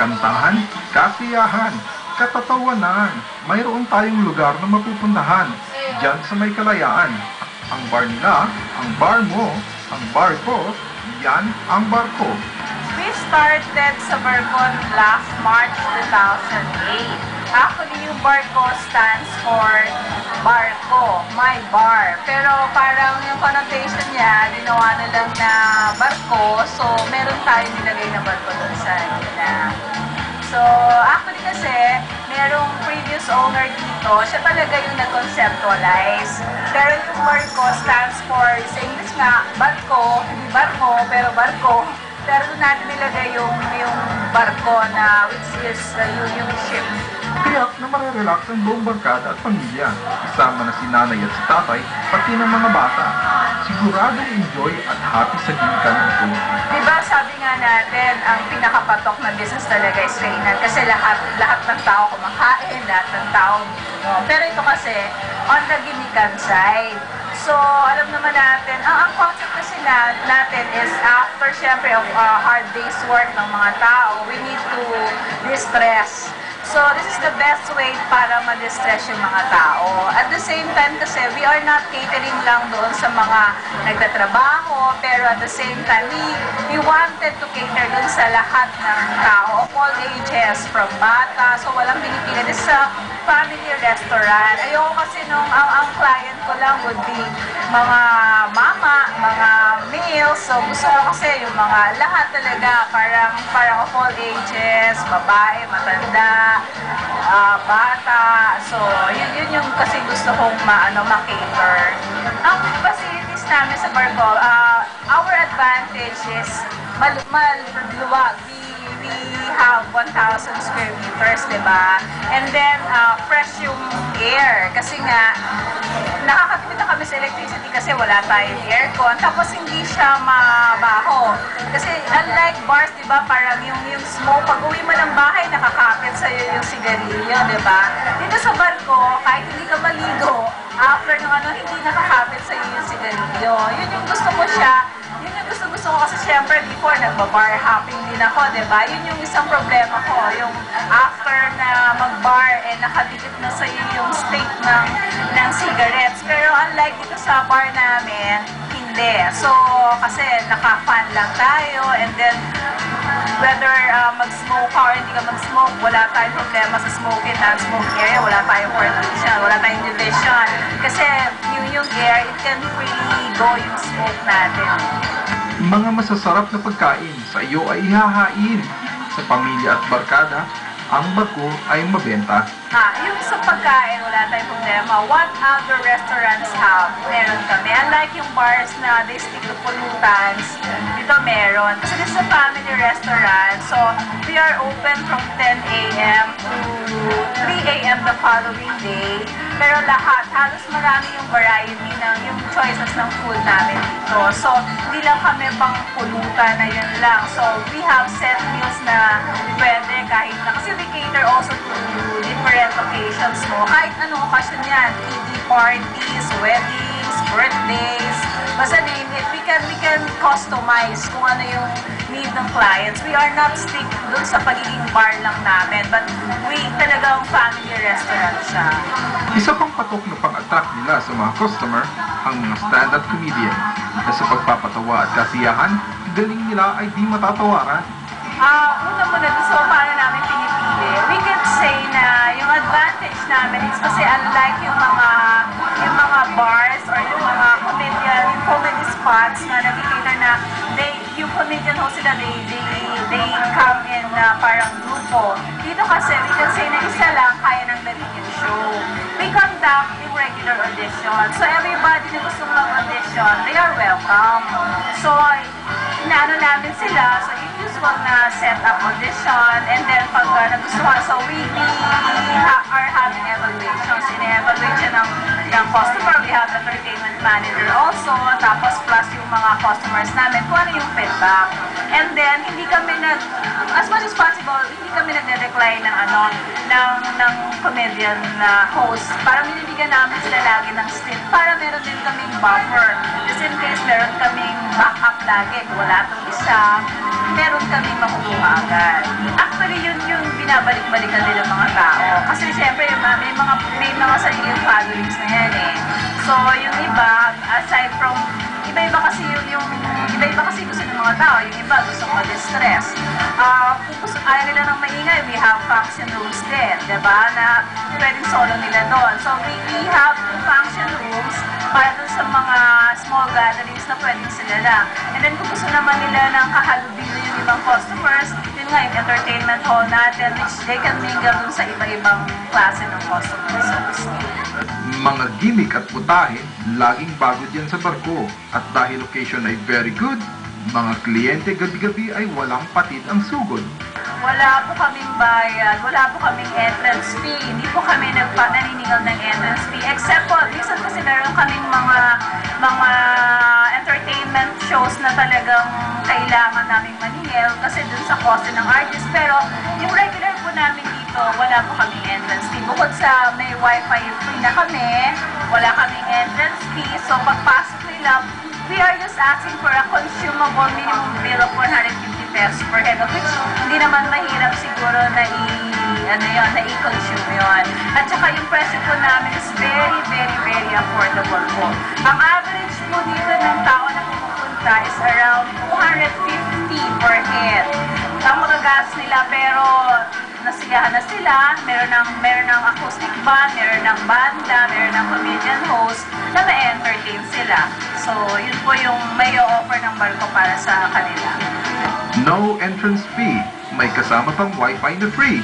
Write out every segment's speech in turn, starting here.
kantahan, kasiyahan, katatawanan. Mayroon tayong lugar na mapupuntahan dyan sa may Kalayaan. Ang bar nila, ang bar mo, ang bar ko, yan ang bar ko. We started sa Barcon last March 2008. Actually, yung Barco stands for Barco, my bar. Pero parang yung connotation niya, ginawa na lang na barko. So, meron tayo nilagay na barko dun sa gina. So, actually kasi, merong previous owner dito, siya talaga yung nag-conceptualize. Pero yung Barco stands for, sa English nga, barko, hindi barko, pero barko. Pero doon natin nilagay yung barko na, which is yung ship. Tiyak na marerelax ang buong barkada at pamilya. Isama na si nanay at si tatay, pati ng mga bata. Siguradong enjoy at happy sa gikan ito. Diba sabi nga natin, ang pinakapatok na business talaga is kainan. Kasi lahat ng tao kumakain, lahat ng tao. Pero ito kasi, on the gimikan side. So, alam naman natin, ang concept kasi natin is after, syempre, of hard day's work ng mga tao, we need to distress. So, this is the best way para ma-distress yung mga tao. At the same time kasi, we are not catering lang doon sa mga nagtatrabaho, pero at the same time, we wanted to cater doon sa lahat ng tao, of all ages, from bata, so walang pinipili. This is a family restaurant. Ayoko kasi nung ang client ko lang would be mga mama, mga males, so gusto ko kasi yung mga lahat talaga, parang of all ages, babae, matanda, bata. So, yun yung kasi gusto kong ma-cater. Ang facilities namin sa Barco, our advantage is maluwag. We have 1,000 square meters, diba? And then, fresh yung air. Kasi nga, nakakatipid na kami sa electricity kasi wala tayong aircon. Tapos, hindi siya mabaho. Kasi, unlike bars, diba, parang yung smoke, pag uwi mo ng bahay, nakakapit sa'yo yung sigarilyo, diba? Dito sa Barco, kahit hindi ka maligo, after nung hindi nakakapit sa'yo yung sigarilyo. Yun yung gusto ko siya. Yun yung gusto ko kasi syempre before nagba-bar hopping din ako, diba? Yun yung isang problema ko, yung after na mag-bar, nakadikit na sa'yo yung stick ng cigarettes. Pero unlike dito sa bar namin, hindi. So, kasi naka-fan lang tayo, and then whether mag-smoke ka or hindi ka mag-smoke, wala tayong problema sa smoking, non-smoking area, wala tayong partition, wala tayong division. Kasi yung air, it can freely go yung smoke natin. Mga masasarap na pagkain sa iyo ay ihahain. Sa pamilya at barkada, ang barko ay mabenta. Yung sa pagkain, wala tayong problema. What other restaurants have? Meron kami. Unlike yung bars na they stick to pollutants, dito meron. Kasi this is a family restaurant, so we are open from 10 a.m. to 3 a.m. the following day. Pero lahat, halos marami yung variety ng yung choices ng food namin dito. So, hindi lang kami pang pulutan na yun lang. So, we have set meals na pwede kahit na. Kasi we cater also to different occasions mo. Kahit anong okasyon yan. ED parties, weddings, birthdays, basta name it. We can customize kung ano yung need ng clients. We are not stick dun sa pagiging bar lang namin, but we talagang family restaurant siya. Isa pang patok na pang-attract nila sa mga customer, ang mga stand-up comedian na sa pagpapatawa at kasiyahan, galing nila ay di matatawaran. Una-muna dun sa paano namin pinipili, we can say na yung advantage namin is kasi unlike yung mga bars or yung mga comedy spots na nagkikita na yung comedian host sila, they come in na parang grupo. Dito kasi, we can say na isa lang kaya ng nagiging show. We conduct yung regular audition. So everybody na gusto mag-audition, they are welcome. So, inaano namin sila, so yung usual na set-up audition, and then pag nagustuhan, so we are having evaluations. Ine-evaluate siya ng customer, we have entertainment manager also, tapos plus yung mga customers namin, kung ano yung feedback. And then, hindi kami as much as possible, hindi kami nagde-decline ng comedian na host, parang binibigyan namin sila lagi ng slip para meron din kaming buffer. Just in case meron kaming backup lagi, kung wala itong isa, meron kaming makukuha agad. Actually, yun yung binabalik-balikan din ng mga tao. Kasi siyempre, may mga sariling followings na yan eh. So, yung iba, aside from, iba-iba kasi gusto ng mga tao. Yung iba gusto mag-distress. Kung gusto, ayaw nila ng maingay, we have function rooms din, diba? Na pwedeng solo nila doon. So, we have function rooms para dun sa mga small gatherings na pwedeng sila lang. And then, kung gusto naman nila ng kahalubilo yung ibang customers, yun nga, yung entertainment hall natin, which they can mingle dun sa iba-ibang klase ng customers. Mga gimmick at putahe, laging bago dyan sa barko. At dahil location ay very good, mga kliyente gabi-gabi ay walang patid ang sugod. Wala po kaming bayad, wala po kaming entrance fee, hindi po kami naninigal ng entrance fee. Except po, minsan kasi meron kaming mga entertainment shows na talagang kailangan naming maningil kasi dun sa cost ng artist. Pero yung regular po namin dito, wala po kaming entrance fee. Bukod sa may wifi free na kami, wala kaming entrance fee. So pagpasok nila, we are just asking for a consumable minimum bill of 150 pesos per head, of which hindi naman mahirap siguro na i-consume yun. At saka yung presyo po namin is very, very, very affordable po. Ang average po dito ng tao na pumupunta is around 250 per head. Ang magagas nila, pero nasigahan na sila, meron ng acoustic band, meron ng banda, meron ng comedian host na ma-entertain sila. So, yun po yung may offer ng barko para sa kanila. No entrance fee, may kasama pang wifi na free.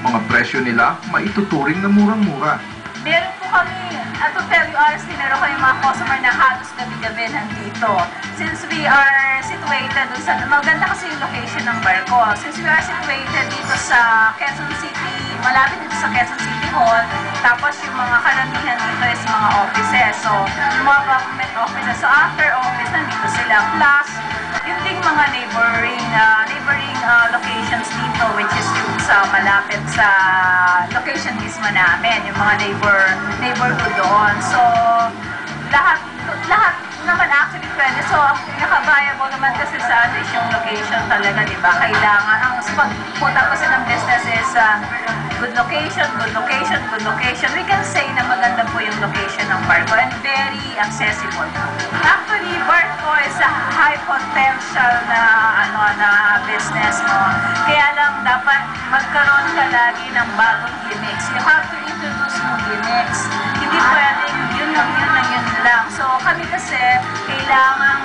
Mga presyo nila maituturing na murang-mura. Meron po kami, to tell you honestly, meron kami mga customer na halos gabi-gabi nandito. Since we are situated dun sa, maganda kasi yung location ng barko. Since we are situated dito sa Quezon City, malapit dito sa Quezon City Hall, tapos yung mga karamihan dito is mga offices. So, yung mga government offices. So, after office, nandito sila. Plus, yung ding mga neighboring locations dito, which is yung sa malapit sa location mismo namin, yung mga neighborhood doon. So, lahat naman actually pwede. So, ang pinaka-viable naman kasi sa atin yung location talaga, di ba? Kailangan, ang pagpunta kasi ng business is good location, good location, good location. We can say na maganda po yung location ng barko and very accessible. Actually, barko is a high potential na business mo. Kaya lang dapat magkaroon ka lagi ng bagong gimmicks. You have to introduce mo gimmicks. Hindi pwedeng yun lang. So kami kasi kailangan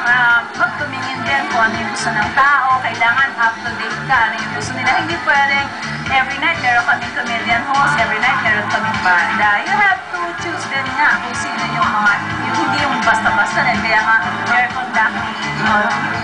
magtumingin din kung ano yung gusto ng tao. Kailangan up-to-date ka ano yung gusto nila. Hindi pwedeng every night meron kaming comedian host, every night meron kaming banda. You have to choose din nga kung sino yung hindi yung basta-basta rin. Kaya nga, they're conducting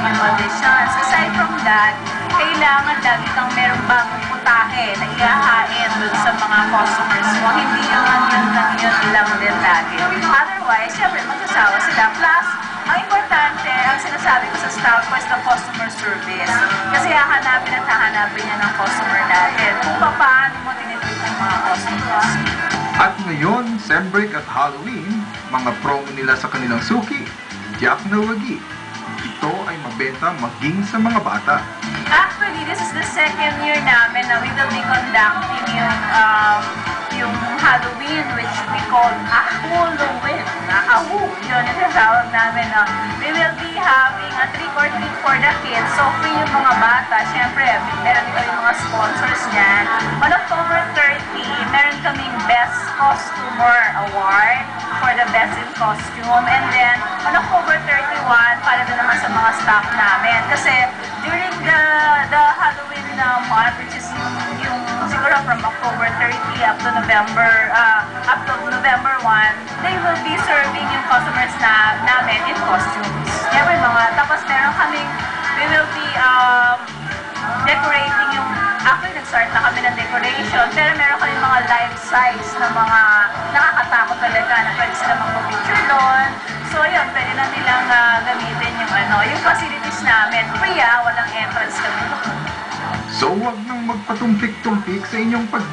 yung auditions. Aside from that, kailangan lagi kang merong bagong putahe na iahain dun sa mga customers mo. Hindi yun lang din lagi. Otherwise, syempre, magsasawa sila. Plus, ang importante, ang sinasabi ko sa staff ko is the customer service. Kasi hahanapin at hahanapin niya ng customer natin kung paano mo tinitreat yung mga customers. At ngayon, Sem Break at Halloween, mga promo nila sa kanilang suki, tiyak na wagi. Ito ay mabenta maging sa mga bata. Actually, this is the second year namin na we will be conducting yung Halloween, which we call Ahulowin. Yun yung tawag namin. We will be having a trick or treat for the kids. So, free yung mga bata. Siyempre, meron kami mga sponsors niyan. On October 30, meron kaming Best Costumer Award for the best in costume. And then, on October 31, para na naman sa mga staff namin. Kasi, during the Halloween month, which is yung siguro from October 30 up to November 1, they will be serving yung customers namin in costumes. Siyempre tapos meron kaming, we will be decorating yung, actually nag-start na kami ng decoration, pero meron kami mga life size na mga nakakatakot talaga na pwede sila magpa-picture doon. So yun, pwede na nilang gamitin yung facilities namin. Free walang entrance kami. So, huwag nang magpatumpik-tumpik sa inyong pag